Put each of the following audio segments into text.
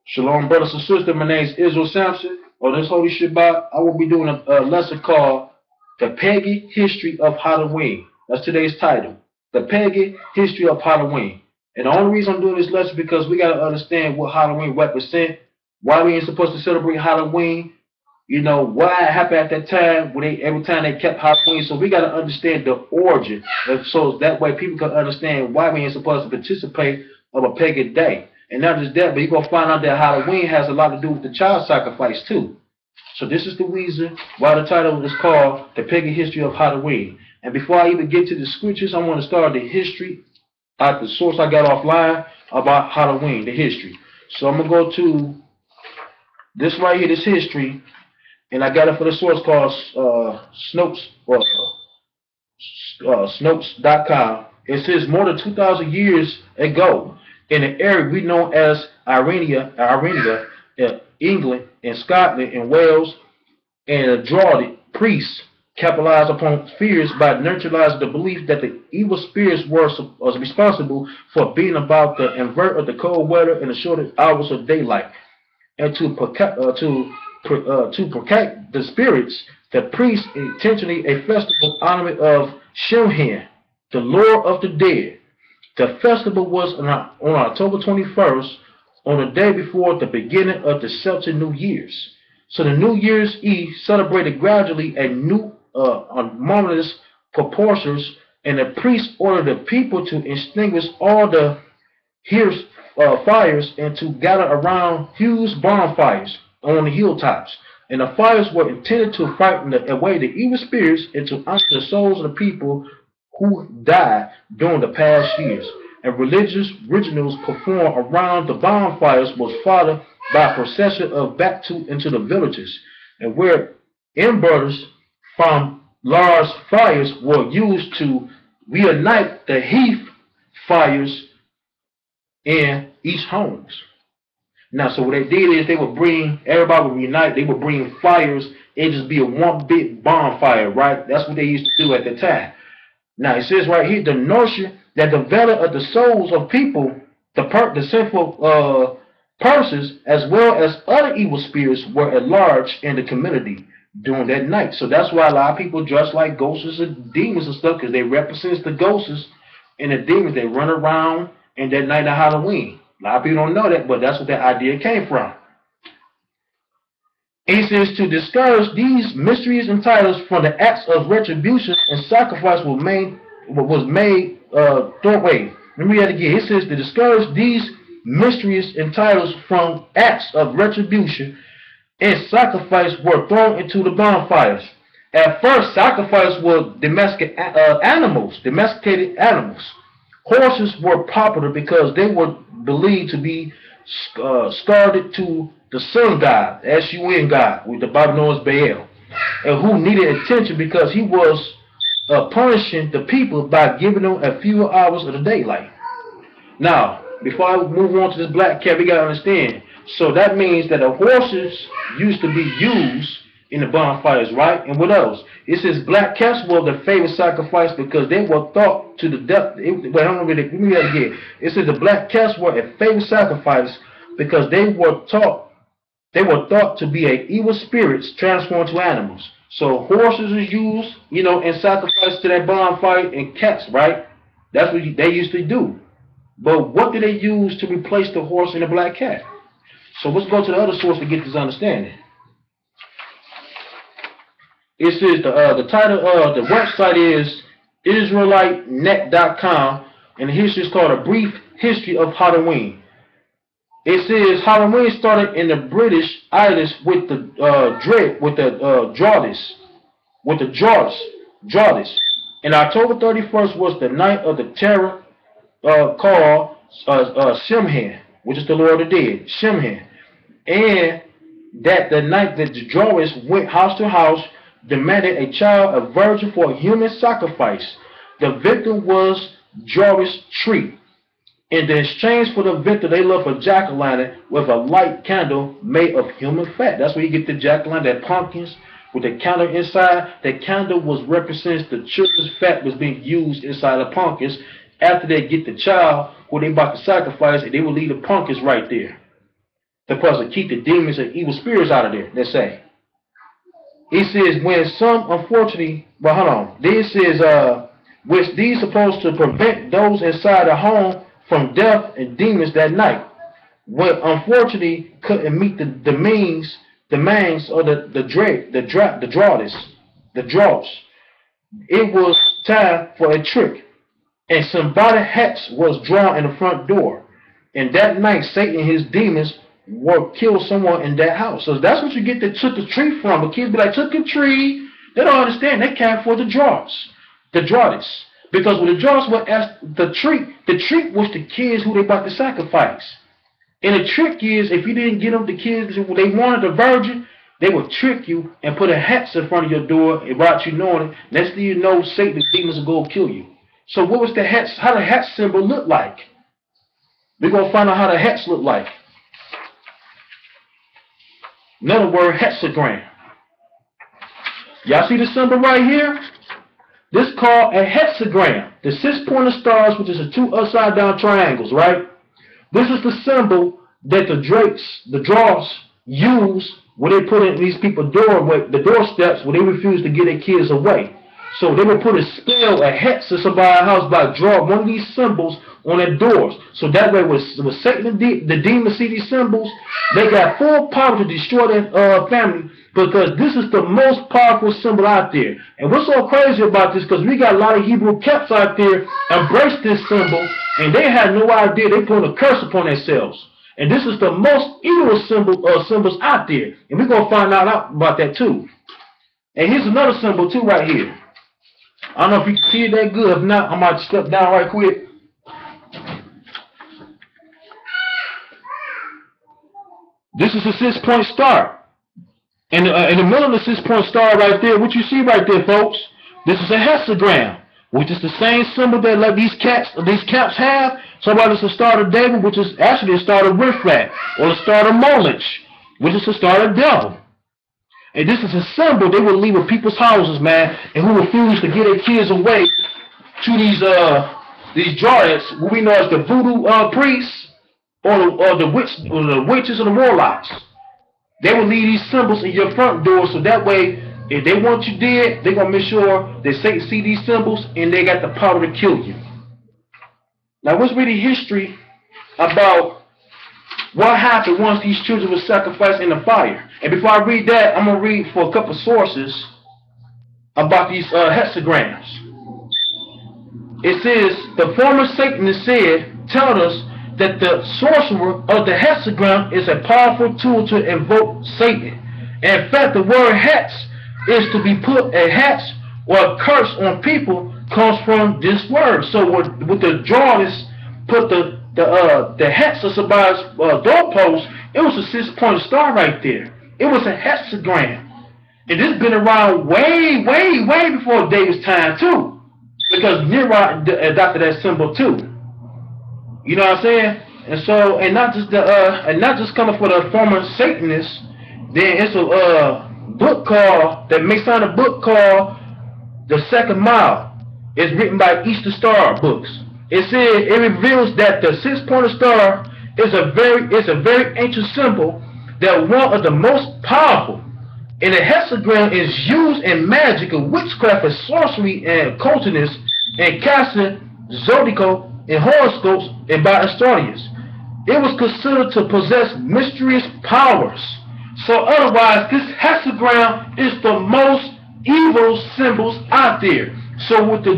Shalom, brothers and sisters. My name is Israel Sampson. On this Holy Shabbat, I will be doing a lesson called The Pagan History of Halloween. That's today's title. The Pagan History of Halloween. And the only reason I'm doing this lesson is because we got to understand what Halloween represents, why we ain't supposed to celebrate Halloween, you know, why it happened at that time, when every time they kept Halloween. So we got to understand the origin. And so that way people can understand why we ain't supposed to participate of a pagan day. And not just that, but you're going to find out that Halloween has a lot to do with the child sacrifice too. So this is the reason why the title is called The Pagan History of Halloween. And before I even get to the scriptures, I want to start the history at the source I got offline about Halloween, the history. So I'm going to go to this right here, this history, and I got it for the source called Snopes.com. It says more than 2,000 years ago, in an area we know as Irenia, England, and Scotland, and Wales, and Druidic priests capitalized upon fears by neutralizing the belief that the evil spirits was responsible for being about the invert of the cold weather and the shorter hours of daylight. And to protect the spirits, the priests intentionally a festival honoring of Shemhan, the Lord of the Dead. The festival was on October 21st, on the day before the beginning of the Celtic New Year's. So the New Year's Eve celebrated gradually a new momentous proportions, and the priest ordered the people to extinguish all the fires and to gather around huge bonfires on the hilltops. And the fires were intended to frighten away the evil spirits and to honor the souls of the people who died during the past years. And religious rituals performed around the bonfires was followed by a procession back into the villages, and where embers from large fires were used to reignite the heath fires in each homes. Now, so what they did is they would bring, everybody would reunite, they would bring fires, it'd just be a one big bonfire, right? That's what they used to do at the time. Now, it says right here, the notion that the valor of the souls of people, the sinful persons, as well as other evil spirits, were at large in the community during that night. So that's why a lot of people dress like ghosts and demons and stuff, because they represent the ghosts and the demons. They run around in that night of Halloween. A lot of people don't know that, but that's what that idea came from. He says to discourage these mysteries and titles from the acts of retribution and sacrifice was made. Let me read it again. It says to discourage these mysteries and titles from acts of retribution and sacrifice were thrown into the bonfires. At first, sacrifice were domesticated animals. Horses were popular because they were believed to be scarred to the sun god, S-U-N god, with the Bible known as Baal, and who needed attention because he was punishing the people by giving them a few hours of the daylight. Now, before I move on to this black cat, we got to understand. So that means that the horses used to be used in the bonfires, right? And what else? It says black cats were the favorite sacrifice because they were thought to the death. Let me read that again. It says the black cats were a favorite sacrifice because they were thought to be evil spirits transformed to animals. So horses is used, you know, in sacrifice to that bonfire, and cats, right? That's what they used to do. But what did they use to replace the horse and the black cat? So let's go to the other source to get this understanding. It says the title of the website is IsraeliteNet.com, and the history is called A Brief History of Halloween. It says Halloween started in the British Isles with the Druids. And October 31st was the night of the terror called Shemhan, which is the Lord of the Dead, Shemhan. And that the night that the Druids went house to house, demanded a child, a virgin, for a human sacrifice. The victim was Druid's tree. In the exchange for the victim, they left a jack-o'-lantern with a light candle made of human fat. That's where you get the jack-o'-lantern, that pumpkins with the candle inside. The candle represents the children's fat was being used inside the pumpkins. After they get the child who they about to sacrifice, and they will leave the pumpkins right there. supposed to keep the demons and evil spirits out of there. Let's say. It says when some unfortunately, but hold on. This is which these supposed to prevent those inside the home from death and demons that night. When unfortunately couldn't meet the demands or the draws. It was time for a trick, and symbolic hats was drawn in the front door. And that night, Satan and his demons were kill someone in that house. So that's what you get the took the tree from. But kids be like, took a tree. They don't understand. They can't afford the draws. The drawers. Because when the drawers were asked the treat was the kids who they about to sacrifice. And the trick is, if you didn't get them the kids who they wanted a virgin, they would trick you and put a hat in front of your door and without you knowing it. Next thing you know, Satan and demons will go kill you. So what was the hat? How the hat symbol look like? We're gonna find out how the hats look like. Another word, hexagram. Y'all see the symbol right here? This is called a hexagram. The 6-pointed stars, which is the 2 upside-down triangles, right? This is the symbol that the draws use when they put in these people's the doorsteps when they refuse to get their kids away. So they would put a spell, a hex to somebody's house by drawing one of these symbols on their doors. So that way, when Satan the demons see these symbols, they got full power to destroy their family, because this is the most powerful symbol out there. And what's so crazy about this, because we got a lot of Hebrew camps out there embrace this symbol, and they had no idea they put a curse upon themselves. And this is the most evil symbols out there. And we're going to find out about that too. And here's another symbol too right here. I don't know if you can see it that good. If not, I might step down right quick. This is a 6-point star. And in the middle of the 6-point star right there, what you see right there, folks, this is a hexagram, which is the same symbol that like these caps have. So about it's the star of David, which is actually the star of Rifrat, or the star of Molech, which is the star of devil. And this is a symbol they would leave at people's houses, man, and who refuse to get their kids away to these dryads, what we know as the voodoo priests, or the witches and the warlocks. They will leave these symbols in your front door, so that way, if they want you dead, they're going to make sure that Satan see these symbols and they got the power to kill you. Now, what's really history about what happened once these children were sacrificed in the fire? And before I read that, I'm going to read for a couple of sources about these hexagrams. It says, the former Satanist said, telling us that the sorcerer of the hexagram is a powerful tool to invoke Satan. And in fact, the word hex is to be put a hex or a curse on people comes from this word. So with the drawers put the hex of somebody's doorpost, it was a 6-point star right there. It was a hexagram. And this has been around way, way, way before David's time too. Because Nero adopted that symbol too. You know what I'm saying? And so, and not just coming for the former Satanists. Then it's a book called The Second Mile. It's written by Easter Star Books. It reveals that the 6-pointed star is a very ancient symbol, that one of the most powerful. And the hexagram is used in magic and witchcraft and sorcery and cultists and casting zodiacal and horoscopes and by astrologers. It was considered to possess mysterious powers. So otherwise, this hexagram is the most evil symbols out there. So what the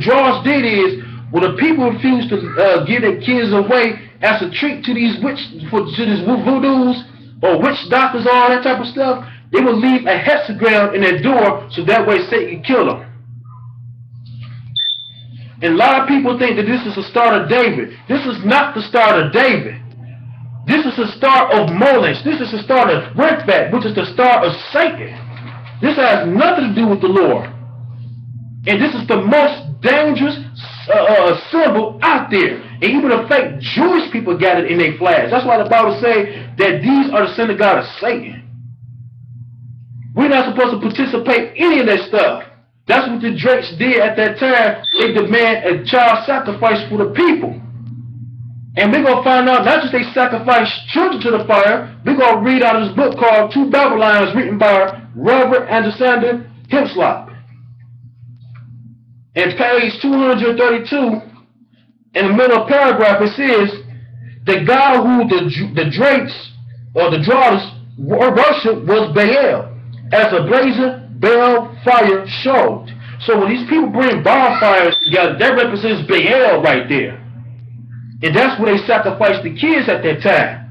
drawers did is, when the people refused to give their kids away as a treat to these voodoos or witch doctors, all that type of stuff, they would leave a hexagram in their door so that way Satan could kill them. And a lot of people think that this is the star of David. This is not the star of David. This is the star of Molech. This is the star of Rifrat, which is the star of Satan. This has nothing to do with the Lord. And this is the most dangerous symbol out there. And even the fake Jewish people got it in their flags. That's why the Bible says that these are the synagogue of Satan. We're not supposed to participate in any of that stuff. That's what the Drakes did at that time. They demand a child sacrifice for the people. And we're going to find out not just they sacrificed children to the fire. We're going to read out of this book called Two Babylons, written by Robert Alexander Hipslop. In page 232, in the middle of the paragraph, it says, the God who the Drakes or the Drawers worship was Baal, as a blazing Baal fire showed. So when these people bring bonfires together, that represents Baal right there. And that's where they sacrificed the kids at that time.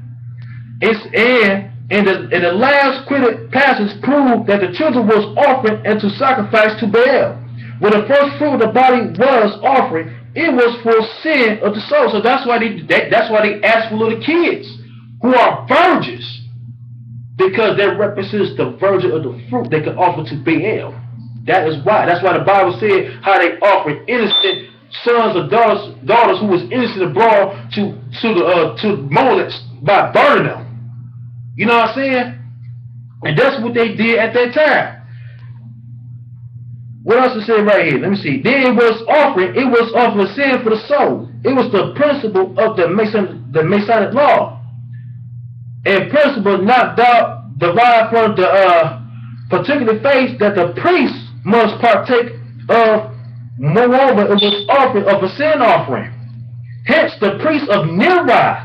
And the last quoted passage proved that the children was offered into sacrifice to Baal. When the first fruit of the body was offering, it was for sin of the soul. So that's why they asked for little kids who are virgins, because that represents the virgin of the fruit they can offer to Baal. That is why. That's why the Bible said how they offered innocent sons or daughters who was innocent abroad to Molech by burning them. You know what I'm saying? And that's what they did at that time. What else is said right here? Let me see. Then it was offering sin for the soul. It was the principle of the Masonic law. A principle not derived from the particular faith that the priest must partake of. Moreover, it was offered of a sin offering. Hence, the priest of Neri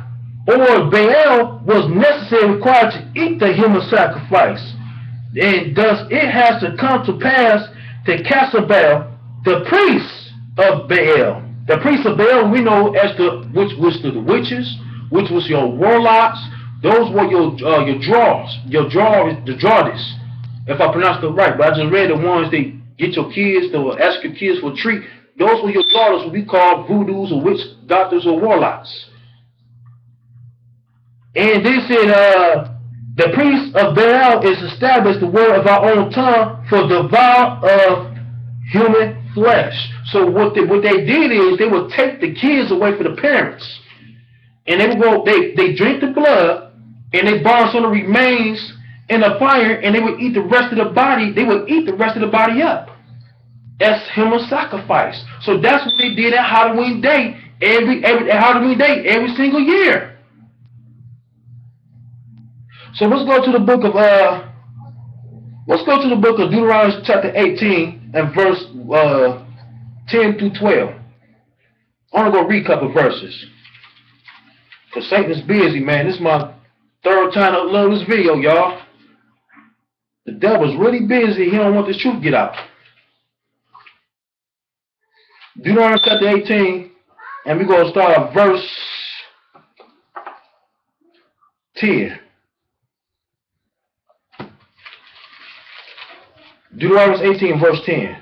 or Baal was necessarily required to eat the human sacrifice. And thus it has to come to pass that Casabel, the priest of Baal, the priest of Baal we know as the witches, which was your warlocks, those were your drawers, the drawers, if I pronounced it right. But I just read the ones they get your kids, to ask your kids for a treat. Those were your daughters, what we call voodoos or witch doctors or warlocks. And they said, the priest of Baal is established the word of our own tongue for devour of human flesh. So what they did is they would take the kids away from the parents, and they would go, they drink the blood, and they burn some of the remains in the fire, and they would eat the rest of the body. They would eat the rest of the body up as human sacrifice. So that's what they did at Halloween Day every single year. So let's go to the book of Deuteronomy chapter 18 and verse 10 through 12. I want to go read a couple of verses, because Satan is busy, man. This is my third time to upload this video, y'all. The devil's really busy. He don't want this truth to get out. Deuteronomy chapter 18, and we're going to start at verse 10. Deuteronomy 18, verse 10.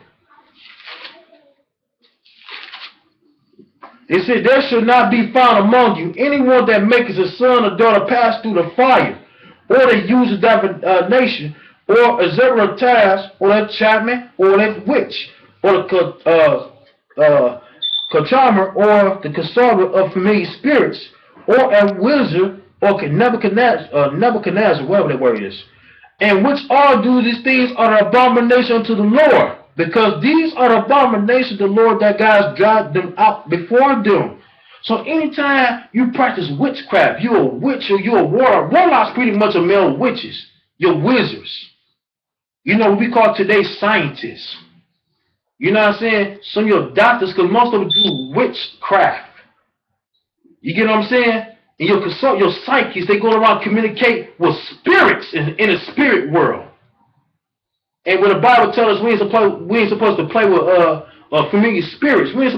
It said, there should not be found among you anyone that makes a son or daughter pass through the fire, or that uses divination, or a zerotas, or a chapman, or a witch, or the charmer, or the consultant of familiar spirits, or a wizard, or Nebuchadnezzar, whatever that word is. And which all do these things are an abomination unto the Lord, because these are the abominations of the Lord that God drive them out before them. So anytime you practice witchcraft, you're a witch or you're a warlock. Warlocks pretty much are male witches. You're wizards. You know what we call today scientists. You know what I'm saying? Some of your doctors, because most of them do witchcraft. You get what I'm saying? And your psychics, they go around communicate with spirits in the spirit world. And when the Bible tells us we ain't supposed to play with familiar spirits, we ain't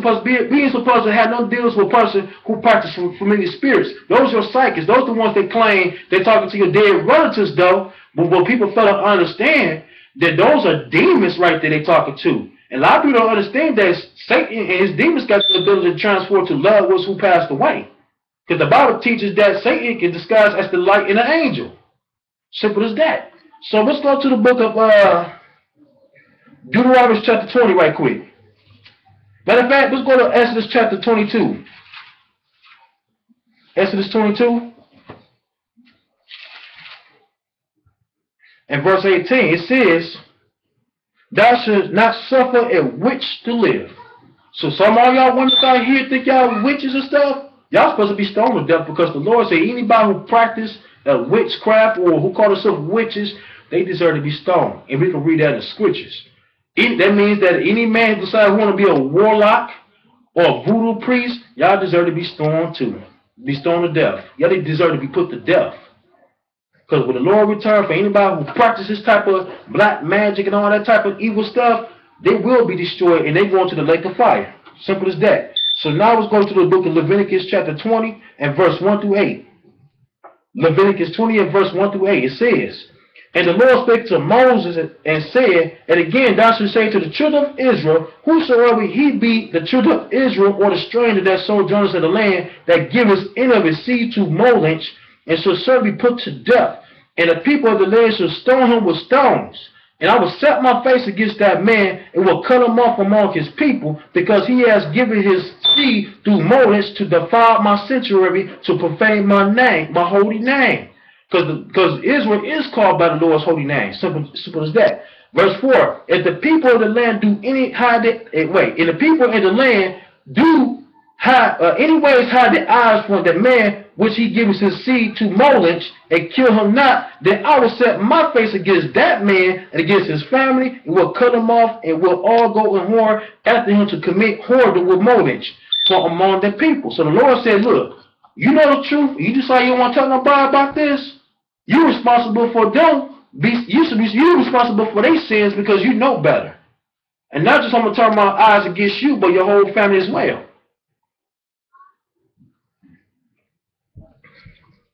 supposed to have no deals with a person who practices familiar spirits. Those are your psychics. Those are the ones that claim they're talking to your dead relatives, though. But what people fail to understand, that those are demons right there they're talking to. And a lot of people don't understand that Satan and his demons got the ability to transform to loved ones who passed away. Because the Bible teaches that Satan can disguise as the light in an angel. Simple as that. So let's go to the book of Deuteronomy chapter 20 right quick. Matter of fact, let's go to Exodus chapter 22. Exodus 22. And verse 18, it says, thou shalt not suffer a witch to live. So some of y'all women out here think y'all witches and stuff. Y'all supposed to be stoned to death because the Lord said anybody who practice witchcraft or who call themselves witches, they deserve to be stoned. And we can read that in the scriptures. That means that any man who decides want to be a warlock or a voodoo priest, y'all deserve to be stoned too. Be stoned to death. Y'all deserve to be put to death. Because when the Lord returns for anybody who practices type of black magic and all that type of evil stuff, they will be destroyed and they go into the lake of fire. Simple as that. So now let's go to the book of Leviticus chapter 20 and verse 1 through 8. Leviticus 20 and verse 1 through 8. It says, and the Lord spake to Moses and said, and again thou shalt say to the children of Israel, whosoever he be, the children of Israel, or the stranger that sojourners in the land, that giveth any of his seed to Moloch, and shall certainly be put to death. And the people of the land shall stone him with stones. And I will set my face against that man, and will cut him off among his people, because he has given his seed through Moloch to defile my sanctuary, to profane my name, my holy name. Because Israel is called by the Lord's holy name. Simple as that. Verse 4. If the people of the land do any hide if the people in the land do anyways hide their eyes from the man which he gives his seed to Moloch, and kill him not, then I will set my face against that man and against his family, and will cut him off, and will all go and whore after him to commit whoredom with Moloch from among the people. So the Lord said, look, you know the truth. You decide you don't want to tell nobody about this. You're responsible for them. You're responsible for their sins because you know better. And not just I'm going to turn my eyes against you, but your whole family as well.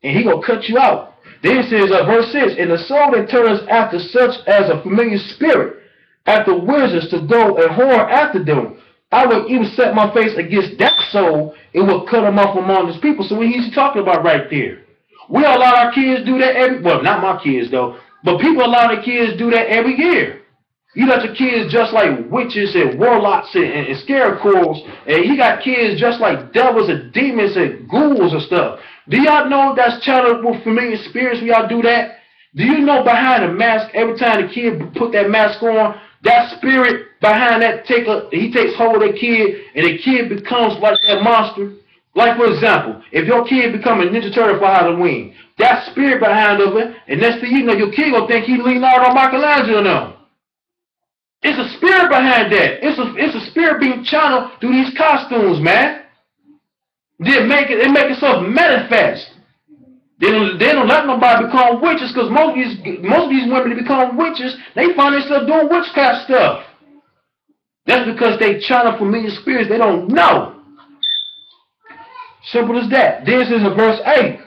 And he going to cut you out. Then it says, verse 6, and the soul that turns after such as a familiar spirit, after wizards to go and whore after them, I will even set my face against that soul, it will cut him off among his people. So what he's talking about right there. We allow our kids do that well, not my kids though, but people allow their kids do that every year. You got your kids just like witches and warlocks and scarecrows, and you got kids just like devils and demons and ghouls and stuff. Do y'all know that's channeled with familiar spirits when y'all do that? Do you know behind a mask, every time the kid put that mask on, that spirit behind that he takes hold of the kid, and the kid becomes like that monster? Like, for example, if your kid become a Ninja Turtle for Halloween, that spirit behind of it, and next thing you know, your kid gonna think he Leonardo or Michelangelo now. It's a spirit behind that. It's a spirit being channeled through these costumes, man. They make itself manifest. They don't let nobody become witches, because most of these women that become witches, they find themselves doing witchcraft stuff. That's because they channel familiar spirits they don't know. Simple as that. This is in verse 8.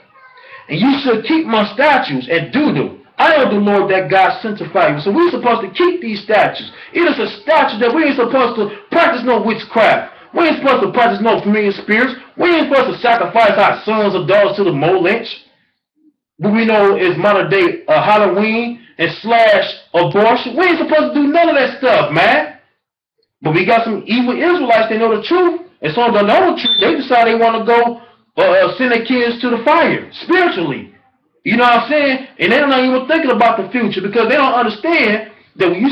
And you should keep my statutes and do them. I am the Lord that God sanctify you. So we're supposed to keep these statutes. It is a statute that we ain't supposed to practice no witchcraft. We ain't supposed to practice no familiar spirits. We ain't supposed to sacrifice our sons or daughters to the Moloch, what we know is modern day Halloween and / abortion. We ain't supposed to do none of that stuff, man. But we got some evil Israelites, they know the truth. And some don't know the truth, they decide they want to go send their kids to the fire, spiritually. You know what I'm saying? And they're not even thinking about the future, because they don't understand that when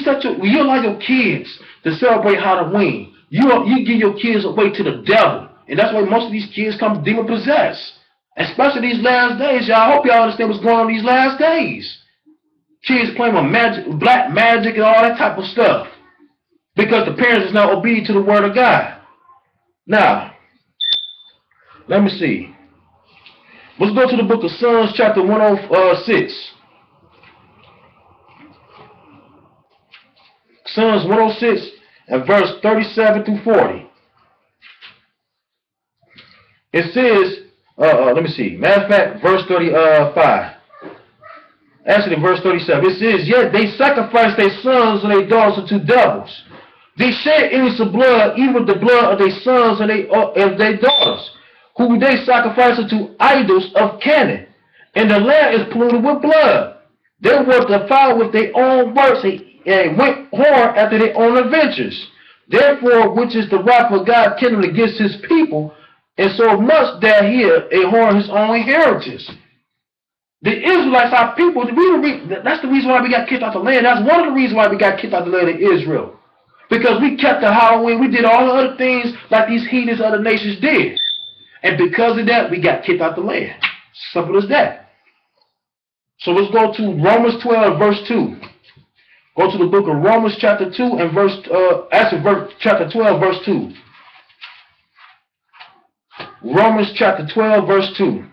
you allow your kids to celebrate Halloween, you give your kids away to the devil. And that's why most of these kids come demon possessed. Especially these last days, y'all. I hope y'all understand what's going on these last days. Kids playing with magic, black magic and all that type of stuff. Because the parents is not obedient to the word of God. Now, let me see. Let's go to the book of Psalms, chapter 106. Psalms 106 and verse 37 through 40. It says, let me see. Matter of fact, verse 35. Actually, verse 37. It says, yet they sacrifice their sons and their daughters unto devils. They shed innocent blood, even the blood of their sons and their daughters, who they sacrifice unto idols of Canaan. And the land is polluted with blood. They were defiled with their own works and went whore after their own adventures. Therefore, which is the wrath of God kindled against his people, and so much that he abhor his own inheritance. The Israelites, our people, that's the reason why we got kicked out the land. That's one of the reasons why we got kicked out the land of Israel. Because we kept the Halloween, we did all the other things like these heathens other nations did. And because of that, we got kicked out the land. Simple as that. So let's go to Romans 12, verse 2. Go to the book of Romans chapter 2 and chapter 12, verse 2. Romans chapter 12, verse 2.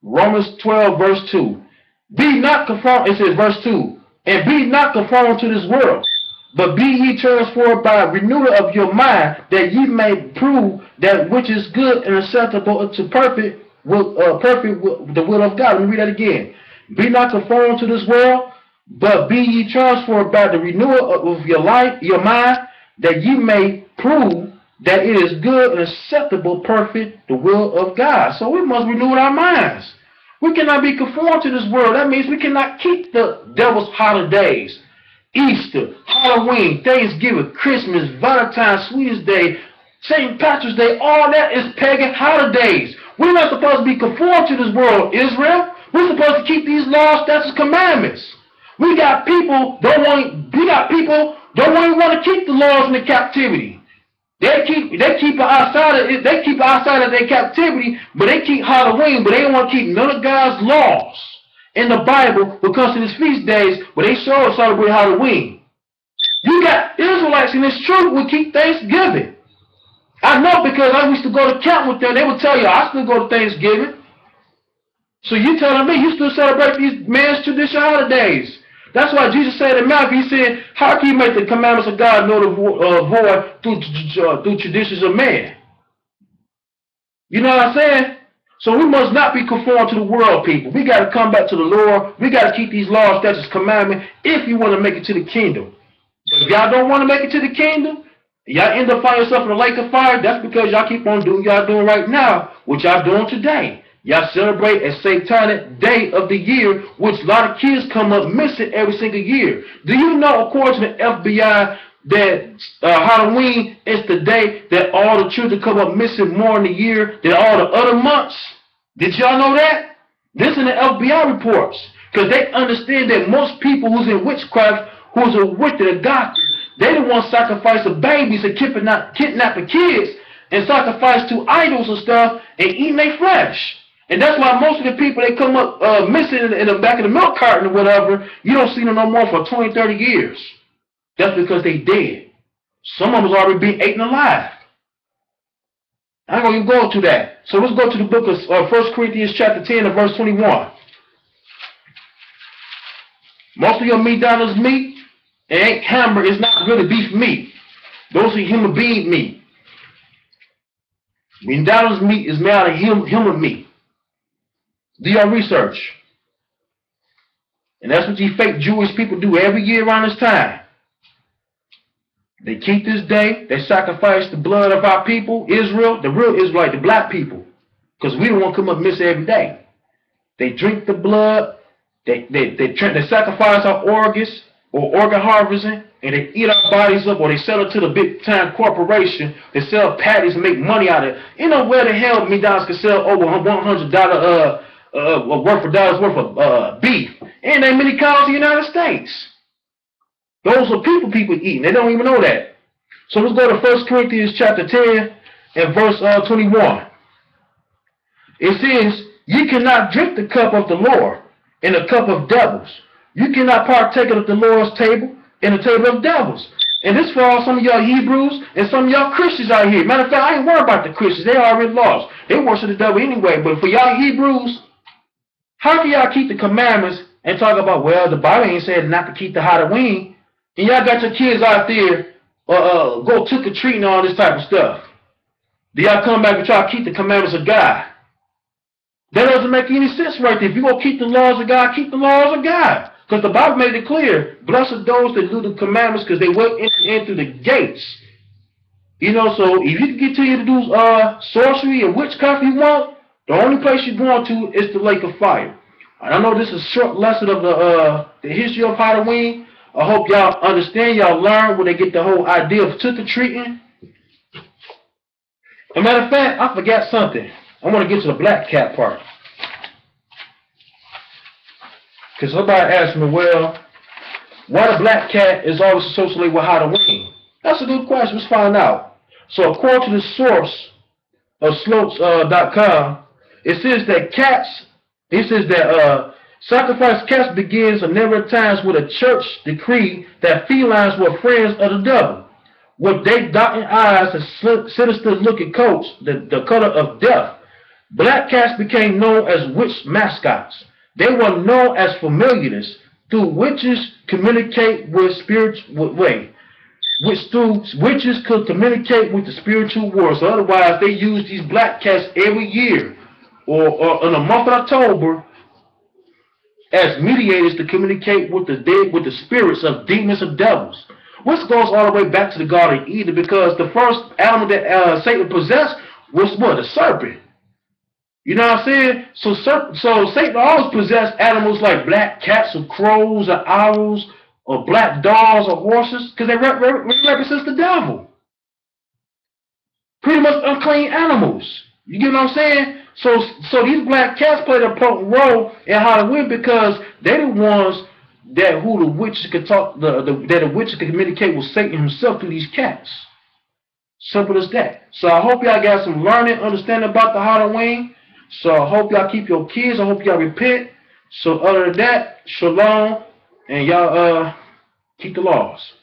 Romans 12, verse 2. Be not conformed, it says verse 2, and be not conformed to this world, but be ye transformed by renewal of your mind, that ye may prove that which is good and acceptable unto the will of God. Let me read that again. Be not conformed to this world, but be ye transformed by the renewal of your mind, that ye may prove that it is good and acceptable, perfect, the will of God. So we must renew our minds. We cannot be conformed to this world. That means we cannot keep the devil's holidays. Easter, Halloween, Thanksgiving, Christmas, Valentine's, Sweetest Day, St. Patrick's Day, all that is pagan holidays. We're not supposed to be conformed to this world, Israel. We're supposed to keep these laws, statutes, commandments. We got people don't want to keep the laws in the captivity. They keep it outside of their captivity, but they keep Halloween, but they don't want to keep none of God's laws in the Bible when it comes to these feast days, but they sure celebrate Halloween. You got Israelites in this church who keep Thanksgiving. I know because I used to go to camp with them. They would tell you, I still go to Thanksgiving. So you telling me you still celebrate these man's traditional holidays. That's why Jesus said in Matthew, he said, how can you make the commandments of God know to void through traditions of man? You know what I'm saying? So we must not be conformed to the world, people. We got to come back to the Lord. We got to keep these laws, statutes, commandments if you want to make it to the kingdom. But if y'all don't want to make it to the kingdom, y'all end up finding yourself in a lake of fire, that's because y'all keep on doing y'all doing right now, what y'all doing today. Y'all celebrate a satanic day of the year, which a lot of kids come up missing every single year. Do you know, according to the FBI, that Halloween is the day that all the children come up missing more in the year than all the other months? Did y'all know that? This in the FBI reports. Because they understand that most people who's in witchcraft, who's a witch and a doctor, they don't want to sacrifice the babies and kidnap the kids and sacrifice to idols and stuff and eating their flesh. And that's why most of the people, they come up missing in the back of the milk carton or whatever, you don't see them no more for 20, 30 years. That's because they dead. Some of them already been eaten alive. I ain't going to even go into that. So let's go to the book of 1 Corinthians chapter 10 and verse 21. Most of your meat down is meat. It ain't hamburger. It's not really beef meat. Those are human being meat. McDonald's meat is made out of human meat. Do your research. And that's what these fake Jewish people do every year around this time. They keep this day. They sacrifice the blood of our people, Israel, the real Israelite, the black people. Because we don't want to come up missing every day. They drink the blood. They sacrifice our organs or organ harvesting. And they eat our bodies up, or they sell it to the big time corporation. They sell patties and make money out of it. You know where the hell McDonald's can sell over $100 worth of beef? Ain't that many cows in the United States. Those are people eating. They don't even know that. So let's go to 1 Corinthians chapter 10 and verse 21. It says, ye cannot drink the cup of the Lord and the cup of devils. You cannot partake of the Lord's table and the table of devils. And this for all some of y'all Hebrews and some of y'all Christians out here. Matter of fact, I ain't worried about the Christians. They already lost. They worship the devil anyway. But for y'all Hebrews, how can y'all keep the commandments and talk about, well, the Bible ain't said not to keep the Halloween, and y'all got your kids out there go trick-or-treating and all this type of stuff? Do y'all come back and try to keep the commandments of God? That doesn't make any sense right there. If you're going to keep the laws of God, keep the laws of God. Because the Bible made it clear, blessed are those that do the commandments because they went in through the gates. You know, so if you can get to you to do sorcery and witchcraft you want, the only place you're going to is the lake of fire. And I know this is a short lesson of the history of Halloween. I hope y'all understand, y'all learn where they get the whole idea of trick-or-treating. As a matter of fact, I forgot something. I want to get to the black cat part. Because somebody asked me, well, Why the black cat is always associated with Halloween? That's a good question. Let's find out. So according to the source of slopes.com, it says that sacrifice cats begins a number of times with a church decree that felines were friends of the devil. With they dotting eyes and sinister looking coats, the color of death. Black cats became known as witch mascots. They were known as familiars through witches communicate with spiritual way. Witches could communicate with the spiritual world. So otherwise, they use these black cats every year or in the month of October as mediators to communicate with the dead, with the spirits of demons and devils. Which goes all the way back to the Garden of Eden, because the first animal that Satan possessed was what? A serpent. You know what I'm saying? So Satan always possessed animals like black cats or crows or owls or black dogs or horses, because they represent the devil. Pretty much unclean animals. You get what I'm saying? So these black cats played a important role in Halloween because they're the ones that who the witches could talk, that the witches could communicate with Satan himself through these cats. Simple as that. So I hope y'all got some learning, understanding about the Halloween. So I hope y'all keep your kids. I hope y'all repent. So other than that, shalom, and y'all keep the laws.